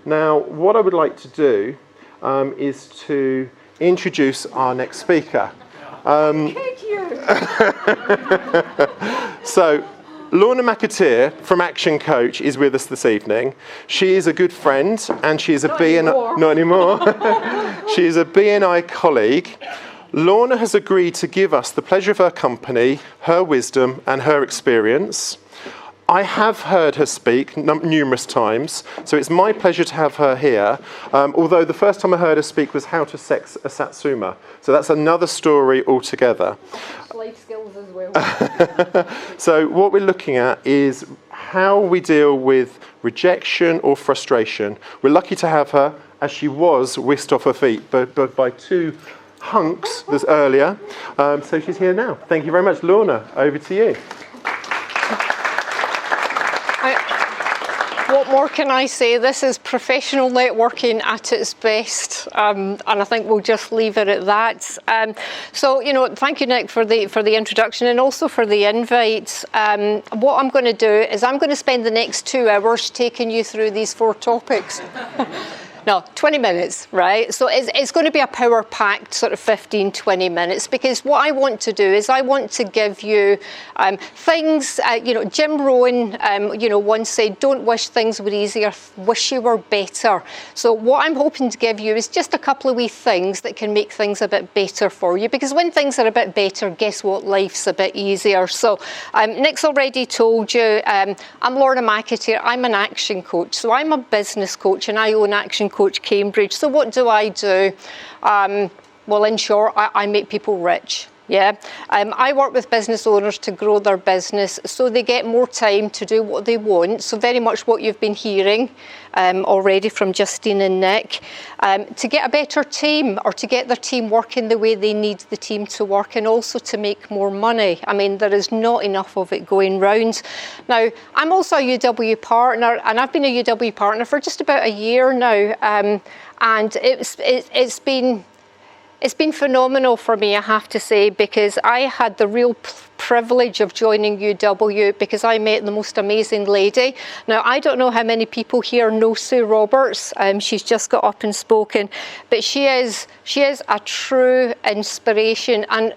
Now, what I would like to do is to introduce our next speaker. So, Lorna Mcatear from Action Coach is with us this evening. She is a good friend, and she is a not anymore. She is a BNI colleague. Lorna has agreed to give us the pleasure of her company, her wisdom, and her experience. I have heard her speak numerous times, so it's my pleasure to have her here. Although the first time I heard her speak was how to sex a Satsuma. So that's another story altogether. Life skills as well. So what we're looking at is how we deal with rejection or frustration. We're lucky to have her, as she was whisked off her feet but by two hunks this earlier. So she's here now. Thank you very much. Lorna, over to you. What more can I say? This is professional networking at its best, and I think we'll just leave it at that. So, thank you, Nick, for the introduction and also for the invite. What I'm going to do is I'm going to spend the next 2 hours taking you through these 4 topics. No, 20 minutes, right? So it's going to be a power-packed sort of 15, 20 minutes, because what I want to do is I want to give you things, Jim Rohn, once said, don't wish things were easier, wish you were better. So what I'm hoping to give you is just a couple of wee things that can make things a bit better for you, because when things are a bit better, guess what? Life's a bit easier. So Nick's already told you, I'm Lorna Mcatear. I'm an action coach. So I'm a business coach, and I own Action Coach Cambridge. So what do I do? Well, in short, I make people rich. Yeah, I work with business owners to grow their business so they get more time to do what they want. So very much what you've been hearing already from Justine and Nick, to get a better team, or to get their team working the way they need the team to work, and also to make more money. I mean, there is not enough of it going round. Now, I'm also a UW partner, and I've been a UW partner for just about a year now, and it's been phenomenal for me, I have to say, because I had the real privilege of joining UW because I met the most amazing lady. Now, I don't know how many people here know Sue Roberts. She's just got up and spoken, but she is a true inspiration, and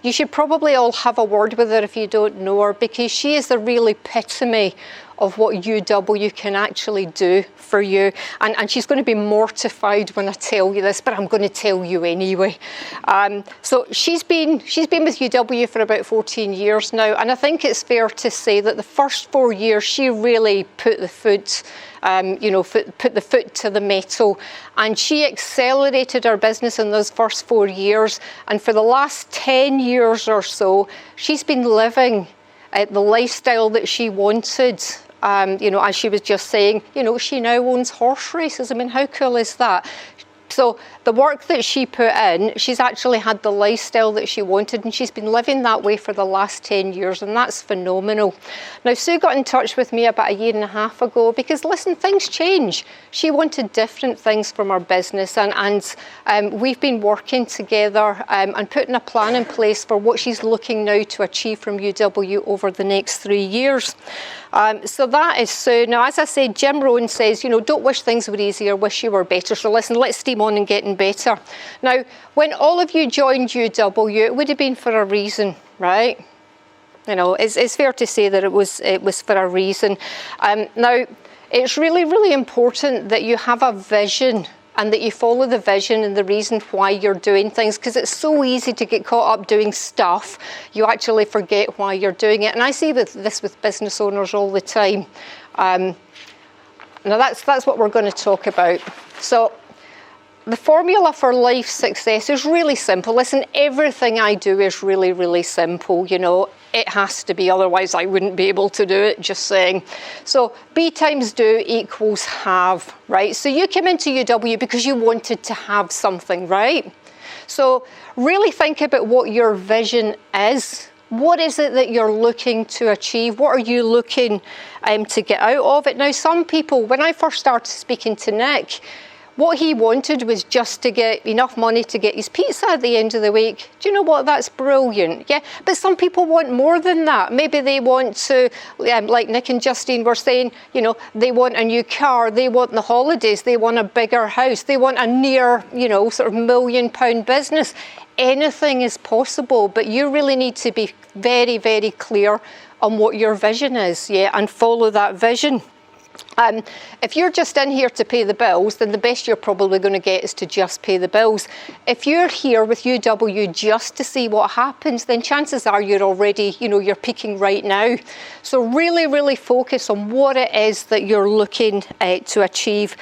you should probably all have a word with her if you don't know her, because she is the real epitome of what UW can actually do for you. And she's going to be mortified when I tell you this, but I'm going to tell you anyway. So she's been with UW for about 14 years now, and I think it's fair to say that the first 4 years she really put the foot to the metal, and she accelerated her business in those first 4 years. And for the last 10 years or so, she's been living the lifestyle that she wanted. As she was just saying, she now owns horse races. I mean, how cool is that? So the work that she put in, she's actually had the lifestyle that she wanted, and she's been living that way for the last 10 years, and that's phenomenal. Now, Sue got in touch with me about 1.5 years ago because, listen, things change. She wanted different things from our business, and we've been working together and putting a plan in place for what she's looking now to achieve from UW over the next 3 years. So that is Sue. Now, as I said, Jim Rohn says, don't wish things were easier, wish you were better. So listen, let's steam on and getting better. Now, when all of you joined UW, it would have been for a reason, right? It's fair to say that it was for a reason. Now, it's really, really important that you have a vision, and that you follow the vision and the reason why you're doing things, because it's so easy to get caught up doing stuff. You actually forget why you're doing it. And I see this with business owners all the time. Now that's what we're going to talk about. So the formula for life success is really simple. Listen, everything I do is really, really simple. It has to be, otherwise I wouldn't be able to do it, just saying. So B times do equals have, right? So you came into UW because you wanted to have something, right? So really think about what your vision is. What is it that you're looking to achieve? What are you looking to get out of it? Now, some people, when I first started speaking to Nick, What he wanted was just to get enough money to get his pizza at the end of the week. Do you know what? That's brilliant. Yeah, but some people want more than that. Maybe they want to, like Nick and Justine were saying, you know, they want a new car, they want the holidays, they want a bigger house, they want a near, you know, sort of £1 million business. Anything is possible, but you really need to be very, very clear on what your vision is, yeah, and follow that vision. If you're just in here to pay the bills, then the best you're probably going to get is to just pay the bills. If you're here with UW just to see what happens, then chances are you're already, you know, you're peaking right now. So really, really focus on what it is that you're looking to achieve,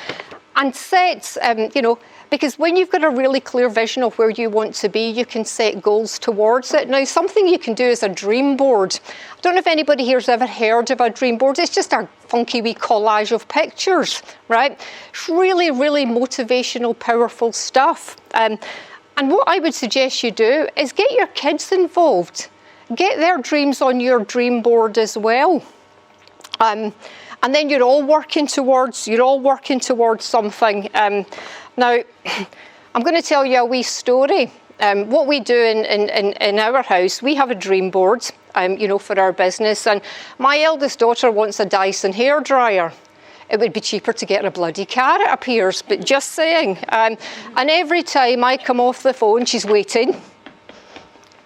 and set, you know, because when you've got a really clear vision of where you want to be, you can set goals towards it. Now, something you can do is a dream board. I don't know if anybody here's ever heard of a dream board. It's just a funky wee collage of pictures, right? It's really, really motivational, powerful stuff. And what I would suggest you do is get your kids involved. Get their dreams on your dream board as well. And then you're all working towards something. Now, I'm going to tell you a wee story. What we do in our house, we have a dream board, you know, for our business. And my eldest daughter wants a Dyson hairdryer. It would be cheaper to get her a bloody car, it appears, but just saying. And every time I come off the phone, she's waiting.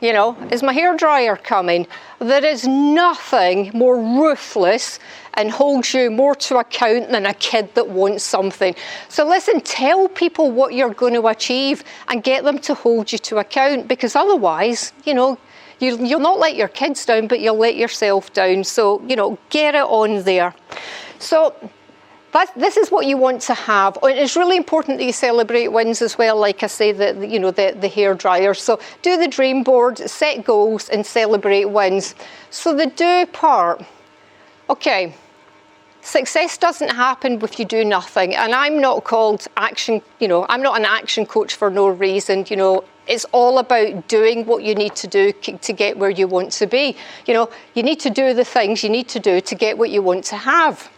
You know, is my hairdryer coming? There is nothing more ruthless and holds you more to account than a kid that wants something. So listen, tell people what you're going to achieve and get them to hold you to account, because otherwise, you know, you'll not let your kids down, but you'll let yourself down. So, you know, get it on there. So this is what you want to have. And it's really important that you celebrate wins as well, like I say, the hairdryer. So do the dream board, set goals and celebrate wins. So the do part, okay, success doesn't happen if you do nothing. And I'm not called action, you know, I'm not an action coach for no reason, you know. It's all about doing what you need to do to get where you want to be. You know, you need to do the things you need to do to get what you want to have.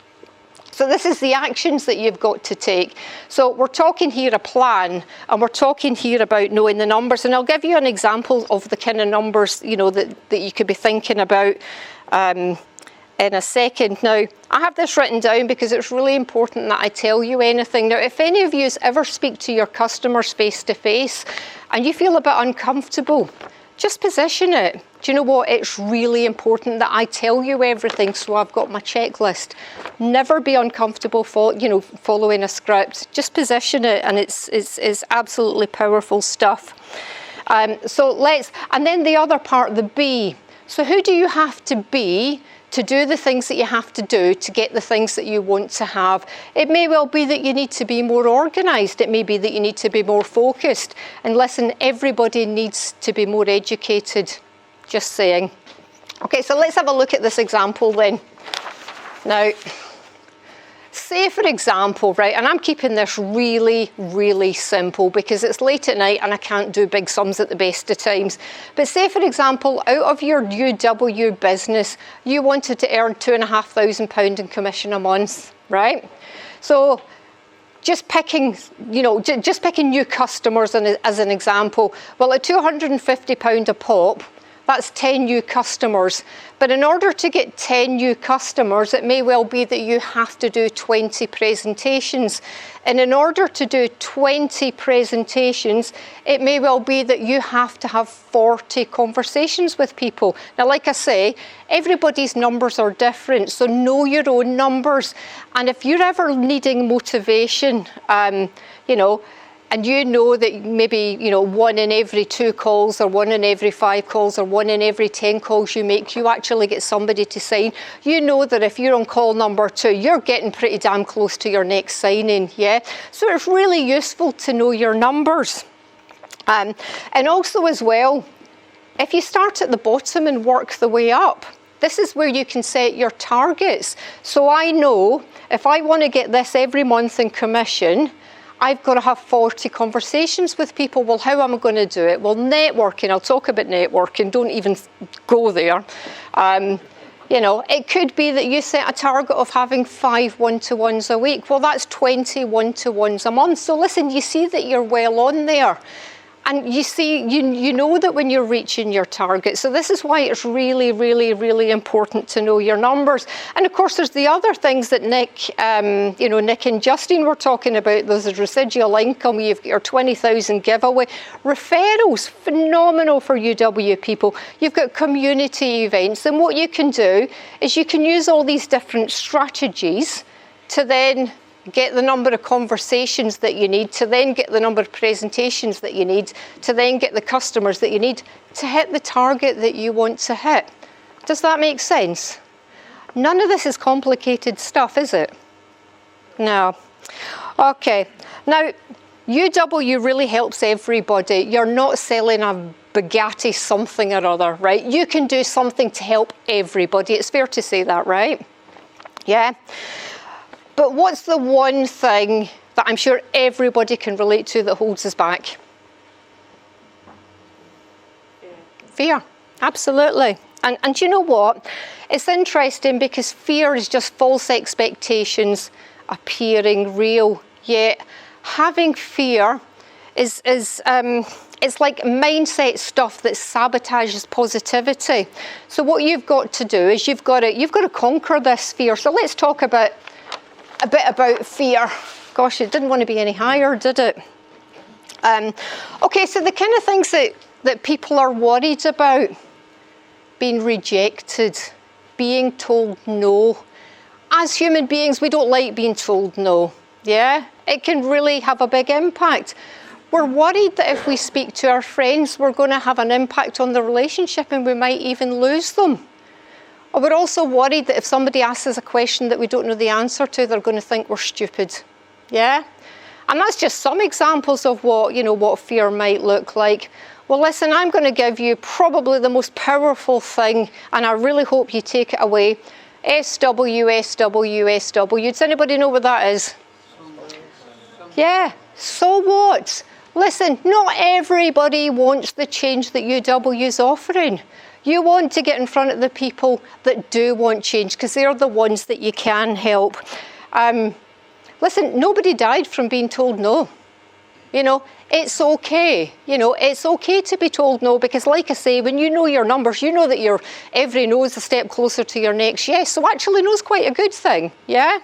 So this is the actions that you've got to take. So we're talking here a plan, and we're talking here about knowing the numbers. And I'll give you an example of the kind of numbers, you know, that you could be thinking about in a second. Now, I have this written down because it's really important that I tell you anything. Now, if any of you ever speak to your customers face to face and you feel a bit uncomfortable, just position it. Do you know what? It's really important that I tell you everything, so I've got my checklist. Never be uncomfortable following a script. Just position it, and it's absolutely powerful stuff. And then the other part, the be. So who do you have to be to do the things that you have to do to get the things that you want to have? It may well be that you need to be more organised. It may be that you need to be more focused. And listen, everybody needs to be more educated. Just saying. Okay, so let's have a look at this example then. Now, say for example, right, and I'm keeping this really, really simple because it's late at night and I can't do big sums at the best of times. But say for example, out of your UW business, you wanted to earn £2,500 in commission a month, right? So just picking new customers as an example. Well, at £250 a pop, that's 10 new customers. But in order to get 10 new customers, it may well be that you have to do 20 presentations. And in order to do 20 presentations, it may well be that you have to have 40 conversations with people. Now, like I say, everybody's numbers are different, so know your own numbers. And if you're ever needing motivation, and you know that maybe, 1 in every 2 calls or 1 in every 5 calls or 1 in every 10 calls you make, you actually get somebody to sign. You know that if you're on call number 2, you're getting pretty damn close to your next signing, yeah? So it's really useful to know your numbers. And also as well, if you start at the bottom and work the way up, this is where you can set your targets. So I know if I want to get this every month in commission, I've got to have 40 conversations with people. Well, how am I going to do it? Well, networking, I'll talk about networking, don't even go there. It could be that you set a target of having 5 one-to-ones a week. Well, that's 20 one-to-ones a month. So listen, you see that you're well on there. And you see, you know that when you're reaching your target. So this is why it's really, really, really important to know your numbers. And of course, there's the other things that Nick and Justine were talking about. There's the residual income. You've got your 20,000 giveaway. Referrals, phenomenal for UW people. You've got community events. And what you can do is you can use all these different strategies to then get the number of conversations that you need, to then get the number of presentations that you need, to then get the customers that you need to hit the target that you want to hit. Does that make sense? None of this is complicated stuff, is it? No. Okay. Now, UW really helps everybody. You're not selling a Bugatti something or other, right? You can do something to help everybody. It's fair to say that, right? Yeah. But what's the one thing that I'm sure everybody can relate to that holds us back? Fear. Absolutely. And you know what? It's interesting because fear is just false expectations appearing real. Yet having fear is it's like mindset stuff that sabotages positivity. So what you've got to do is you've got to conquer this fear. So let's talk a bit about fear. Gosh, it didn't want to be any higher, did it? Okay, so the kind of things that people are worried about: being rejected, being told no. As human beings, we don't like being told no. Yeah, it can really have a big impact. We're worried that if we speak to our friends, we're going to have an impact on the relationship and we might even lose them. Or we're also worried that if somebody asks us a question that we don't know the answer to, they're going to think we're stupid. Yeah? And that's just some examples of what fear might look like. Well, listen, I'm going to give you probably the most powerful thing, and I really hope you take it away. SW. Does anybody know what that is? Yeah. So what? Listen, not everybody wants the change that UW's offering. You want to get in front of the people that do want change because they're the ones that you can help. Listen, nobody died from being told no. It's okay. It's okay to be told no because, like I say, when you know your numbers, you know that your every no is a step closer to your next yes. So actually, no is quite a good thing. Yeah?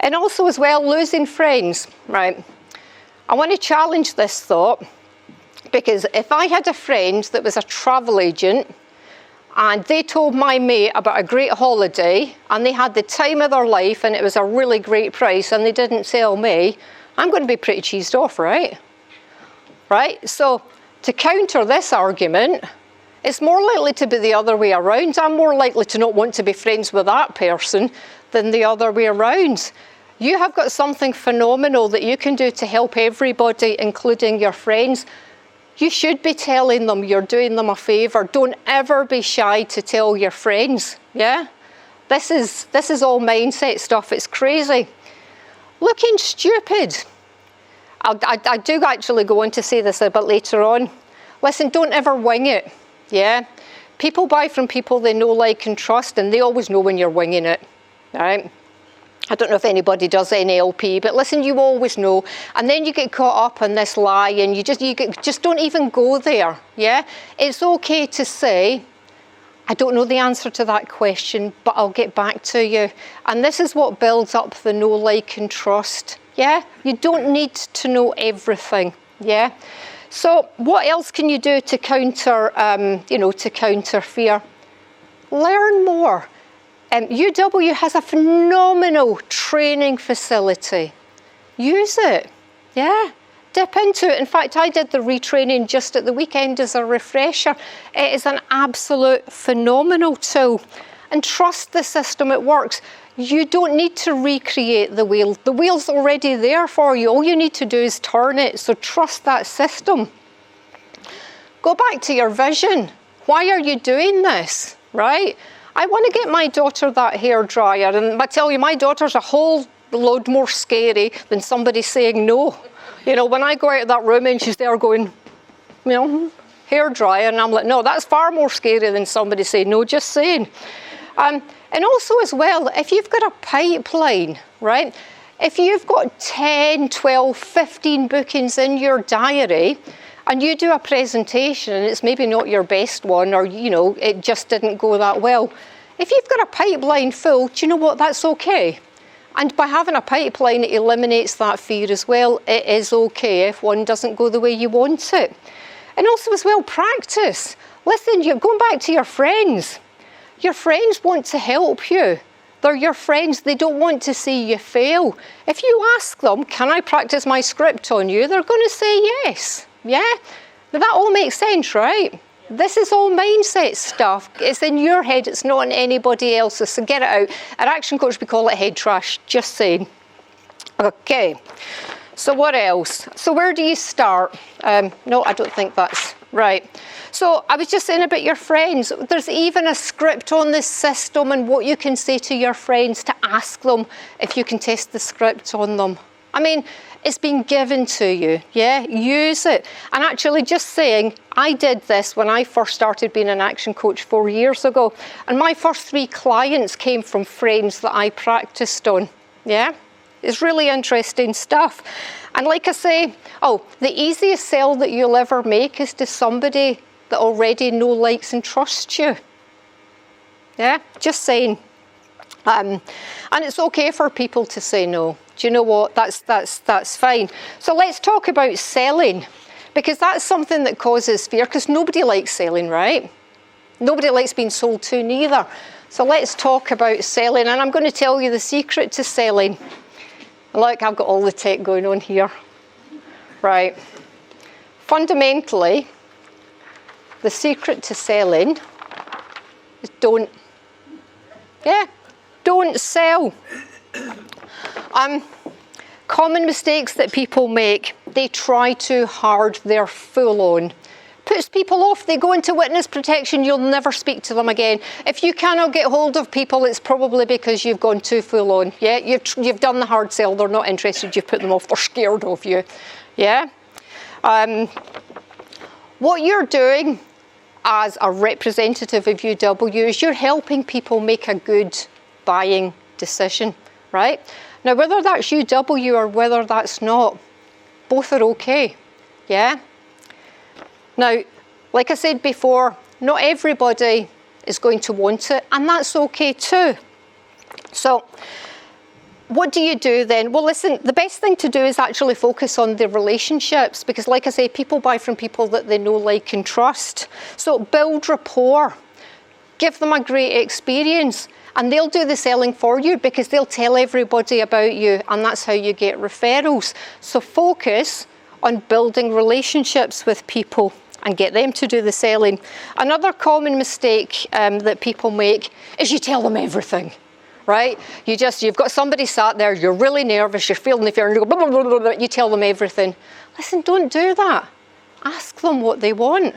And also as well, losing friends. Right. I want to challenge this thought because if I had a friend that was a travel agent and they told my mate about a great holiday and they had the time of their life and it was a really great price and they didn't tell me, I'm going to be pretty cheesed off, right? Right? So to counter this argument, it's more likely to be the other way around. I'm more likely to not want to be friends with that person than the other way around. You have got something phenomenal that you can do to help everybody, including your friends. You should be telling them you're doing them a favour. Don't ever be shy to tell your friends. Yeah? This is all mindset stuff. It's crazy. Looking stupid. I do actually go on to say this a bit later on. Listen, don't ever wing it. Yeah? People buy from people they know, like, and trust, and they always know when you're winging it. All right? I don't know if anybody does NLP, but listen, you always know. And then you get caught up in this lie and you just don't even go there, yeah? It's okay to say, I don't know the answer to that question, but I'll get back to you. And this is what builds up the know, like, and trust, yeah? You don't need to know everything, yeah? So what else can you do to counter, to counter fear? Learn more. UW has a phenomenal training facility. Use it. Yeah. Dip into it. In fact, I did the retraining just at the weekend as a refresher. It is an absolute phenomenal tool. And trust the system, it works. You don't need to recreate the wheel. The wheel's already there for you. All you need to do is turn it. So trust that system. Go back to your vision. Why are you doing this, right? I want to get my daughter that hairdryer, and I tell you, my daughter's a whole load more scary than somebody saying no. When I go out of that room and she's there going, hairdryer, and I'm like, no, that's far more scary than somebody saying no, just saying. And also as well, if you've got a pipeline, right? If you've got 10, 12, 15 bookings in your diary and you do a presentation and it's maybe not your best one, or, you know, it just didn't go that well. If you've got a pipeline full, do you know what? That's okay. And by having a pipeline, it eliminates that fear as well. It is okay if one doesn't go the way you want it. And also as well, practice. Listen, you're going back to your friends. Your friends want to help you. They're your friends. They don't want to see you fail. If you ask them, can I practice my script on you? They're going to say yes. Yeah? Now that all makes sense, right? This is all mindset stuff. It's in your head. It's not in anybody else's. So get it out. At Action Coach, we call it head trash. Just saying. Okay. So what else? So where do you start? No, I don't think that's right. So I was just saying about your friends. There's even a script on this system and what you can say to your friends to ask them if you can test the script on them. I mean, it's been given to you, yeah? Use it. And actually just saying, I did this when I first started being an action coach 4 years ago. And my first 3 clients came from friends that I practiced on, yeah? It's really interesting stuff. And like I say, the easiest sell that you'll ever make is to somebody that already likes and trusts you. Yeah, just saying. And it's okay for people to say no. Do you know what? That's fine. So let's talk about selling, because that's something that causes fear, because nobody likes selling, right? Nobody likes being sold to neither. So let's talk about selling, and I'm going to tell you the secret to selling. Look, I've got all the tech going on here. Right. Fundamentally, the secret to selling is don't. Yeah, don't sell. Common mistakes that people make, they try too hard, they're full on. Puts people off, they go into witness protection, you'll never speak to them again. If you cannot get hold of people, it's probably because you've gone too full on. Yeah, you've done the hard sell, they're not interested, you've put them off, they're scared of you. Yeah? What you're doing as a representative of UW is you're helping people make a good buying decision, right? Now, whether that's UW or whether that's not, both are okay, yeah? Now, like I said before, not everybody is going to want it, and that's okay too. So, what do you do then? Well, listen, the best thing to do is actually focus on the relationships, because like I say, people buy from people that they know, like, and trust. So build rapport, give them a great experience, and they'll do the selling for you because they'll tell everybody about you, and that's how you get referrals. So focus on building relationships with people and get them to do the selling. Another common mistake that people make is you tell them everything. Right? You've got somebody sat there, you're really nervous, you're feeling the fear, and you go, blah, blah, blah, blah, you tell them everything. Listen, don't do that. Ask them what they want.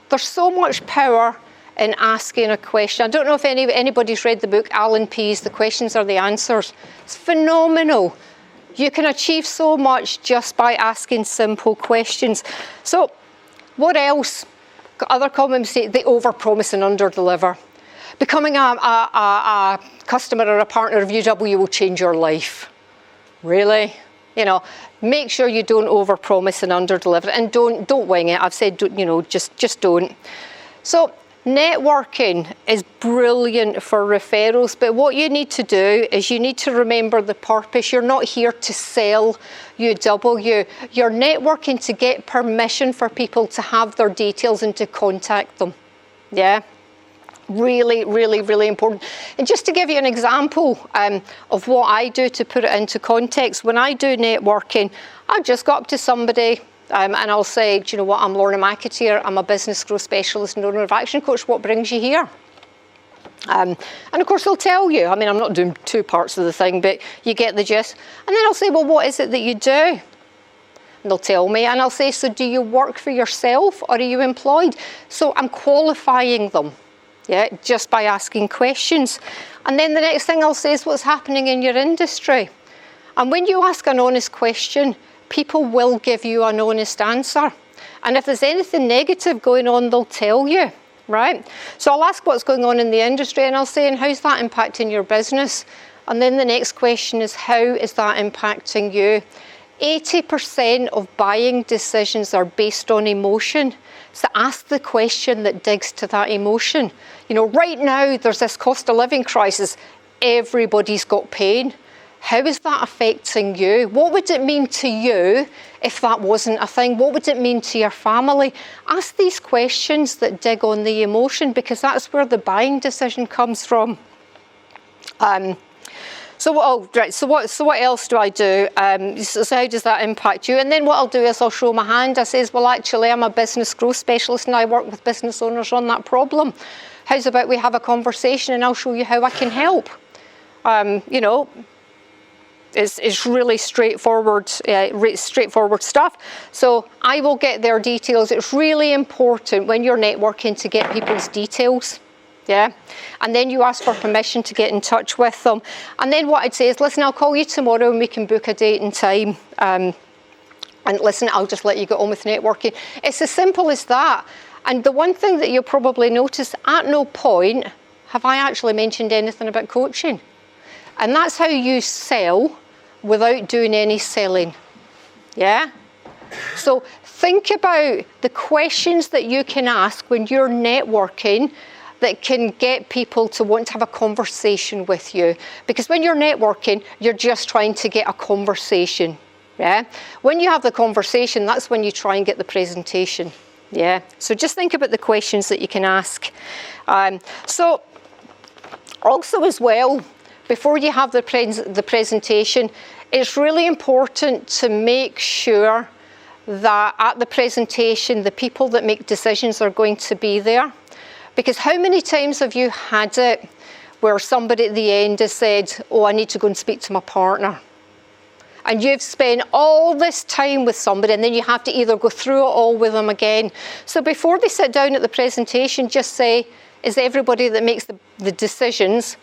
There's so much power in asking a question. I don't know if anybody's read the book Alan Pease, The Questions Are the Answers. It's phenomenal. You can achieve so much just by asking simple questions. So, what else? Other common mistakes, they overpromise and underdeliver. Becoming a customer or a partner of UW will change your life. Really? You know, make sure you don't overpromise and underdeliver, and don't wing it. I've said, just don't. So networking is brilliant for referrals, but what you need to do is you need to remember the purpose. You're not here to sell UW. You're networking to get permission for people to have their details and to contact them. Yeah? Really, really, really important. And just to give you an example of what I do to put it into context, when I do networking, I just go up to somebody and I'll say, do you know what, I'm Lorna Mcatear, I'm a business growth specialist and owner of Action Coach, what brings you here? And of course they'll tell you, I mean, I'm not doing 2 parts of the thing, but you get the gist. And then I'll say, well, what is it that you do? And they'll tell me, and I'll say, so do you work for yourself or are you employed? So I'm qualifying them. Yeah, just by asking questions. And then the next thing I'll say is what's happening in your industry. And when you ask an honest question, people will give you an honest answer. And if there's anything negative going on, they'll tell you. right? So I'll ask what's going on in the industry, and I'll say, and how's that impacting your business? And then the next question is, how is that impacting you? 80% of buying decisions are based on emotion. So ask the question that digs to that emotion. You know, right now there's this cost of living crisis. Everybody's got pain. How is that affecting you? What would it mean to you if that wasn't a thing? What would it mean to your family? Ask these questions that dig on the emotion, because that's where the buying decision comes from. So what else do I do? So how does that impact you? And then what I'll do is I'll show my hand. I says, well, actually, I'm a business growth specialist and I work with business owners on that problem. How's about we have a conversation and I'll show you how I can help? You know, it's really straightforward stuff. So I will get their details. It's really important when you're networking to get people's details. Yeah, and then you ask for permission to get in touch with them. And then what I'd say is, listen, I'll call you tomorrow and we can book a date and time. And listen, I'll just let you get on with networking. It's as simple as that. And the one thing that you'll probably notice, at no point have I actually mentioned anything about coaching. And that's how you sell without doing any selling. Yeah? So think about the questions that you can ask when you're networking that can get people to want to have a conversation with you. Because when you're networking, you're just trying to get a conversation. Yeah? When you have the conversation, that's when you try and get the presentation. Yeah? So just think about the questions that you can ask. So also as well, before you have the presentation, it's really important to make sure that at the presentation, the people that make decisions are going to be there. Because how many times have you had it where somebody at the end has said, oh, I need to go and speak to my partner. And you've spent all this time with somebody and then you have to either go through it all with them again. So before they sit down at the presentation, just say, is everybody that makes the decisions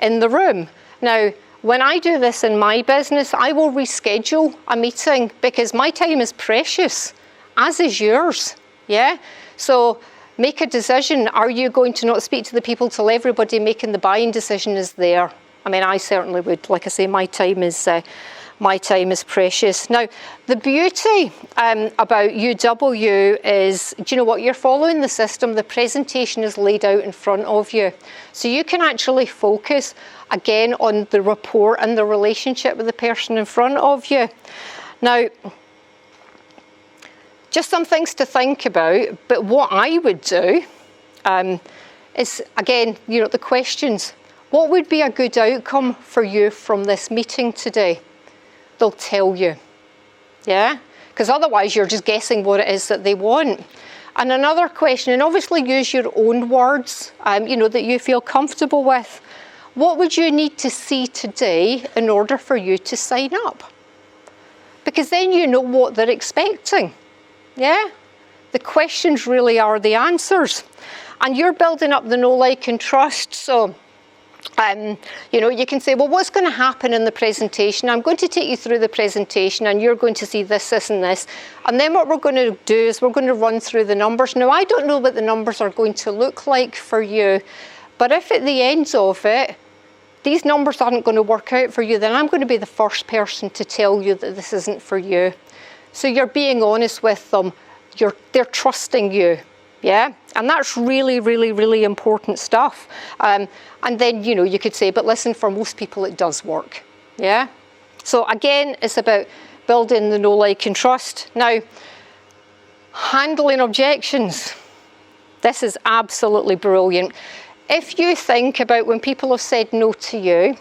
in the room? Now, when I do this in my business, I will reschedule a meeting because my time is precious, as is yours. Yeah? So make a decision. Are you going to not speak to the people till everybody making the buying decision is there? I mean, I certainly would. Like I say, my time is precious. Now, the beauty about UW is, do you know what? You're following the system. The presentation is laid out in front of you. So you can actually focus, again, on the rapport and the relationship with the person in front of you. Now, just some things to think about, but what I would do is, again, you know, the questions. What would be a good outcome for you from this meeting today? They'll tell you, yeah? Because otherwise you're just guessing what it is that they want. And another question, and obviously use your own words, you know, that you feel comfortable with. What would you need to see today in order for you to sign up? Because then you know what they're expecting. Yeah? The questions really are the answers. And you're building up the know, like, and trust. So, you know, you can say, well, what's going to happen in the presentation? I'm going to take you through the presentation and you're going to see this, this, and this. And then what we're going to do is we're going to run through the numbers. Now, I don't know what the numbers are going to look like for you. But if at the end of it, these numbers aren't going to work out for you, then I'm going to be the first person to tell you that this isn't for you. So you're being honest with them. They're trusting you, yeah? And that's really, really, really important stuff. And then, you know, you could say, but listen, for most people it does work, yeah? So again, it's about building the know, like, and trust. Now, handling objections. This is absolutely brilliant. If you think about when people have said no to you,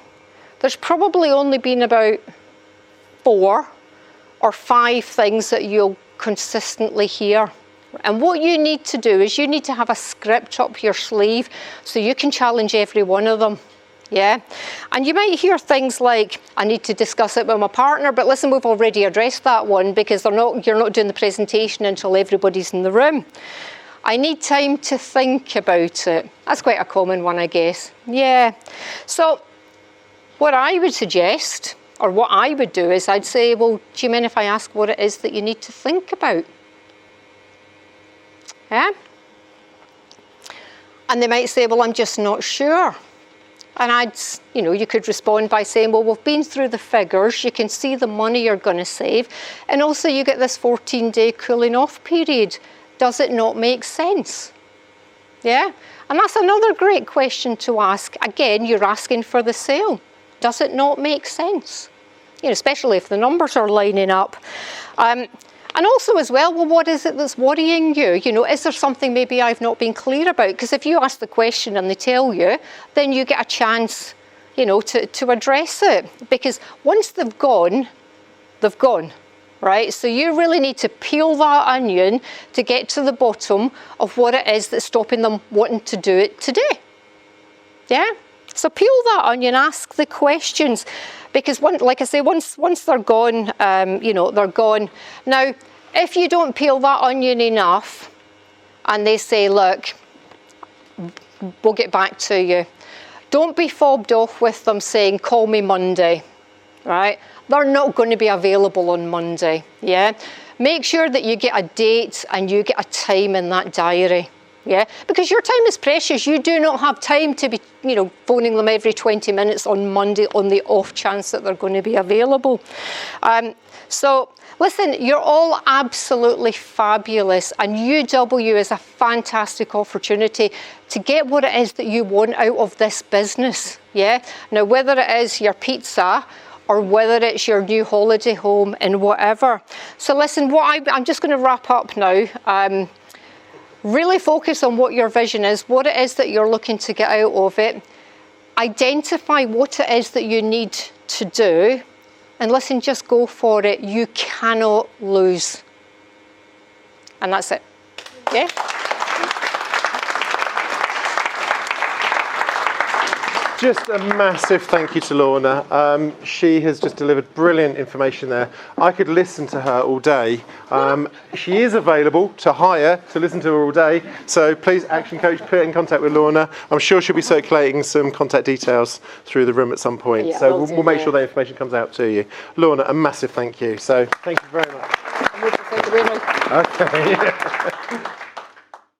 there's probably only been about 4 or 5 things that you'll consistently hear. And what you need to do is you need to have a script up your sleeve so you can challenge every one of them. Yeah? And you might hear things like, I need to discuss it with my partner, but listen, we've already addressed that one because you're not doing the presentation until everybody's in the room. I need time to think about it. That's quite a common one, I guess. Yeah. So what I would suggest, or what I would do, is I'd say, well, do you mind if I ask what it is that you need to think about? Yeah? And they might say, well, I'm just not sure. And you could respond by saying, well, we've been through the figures. You can see the money you're going to save. And also you get this 14-day cooling off period. Does it not make sense? Yeah? And that's another great question to ask. Again, you're asking for the sale. Does it not make sense? Especially if the numbers are lining up. And also as well, what is it that's worrying you? Is there something maybe I've not been clear about? Because if you ask the question and they tell you, then you get a chance, to address it. Because once they've gone, right? So you really need to peel that onion to get to the bottom of what it is that's stopping them wanting to do it today. Yeah? So peel that onion, ask the questions. Because, like I say, once they're gone, they're gone. Now, if you don't peel that onion enough and they say, look, we'll get back to you, don't be fobbed off with them saying, call me Monday, right? They're not going to be available on Monday, yeah? Make sure that you get a date and you get a time in that diary. Yeah, because your time is precious. You do not have time to be, phoning them every 20 minutes on Monday on the off chance that they're going to be available. So listen, you're all absolutely fabulous, and UW is a fantastic opportunity to get what it is that you want out of this business. Yeah. Now, whether it is your pizza or whether it's your new holiday home and whatever. So listen, I'm just going to wrap up now. Really focus on what your vision is, what it is that you're looking to get out of it. Identify what it is that you need to do. And listen, just go for it. You cannot lose. And that's it. Yeah? Just a massive thank you to Lorna. She has just delivered brilliant information there. I could listen to her all day. She is available to hire, to listen to her all day. So please, Action Coach, put in contact with Lorna. I'm sure she'll be circulating some contact details through the room at some point. Yeah, so we'll make sure that information comes out to you. Lorna, a massive thank you. So thank you very much. Thank you very much. Okay.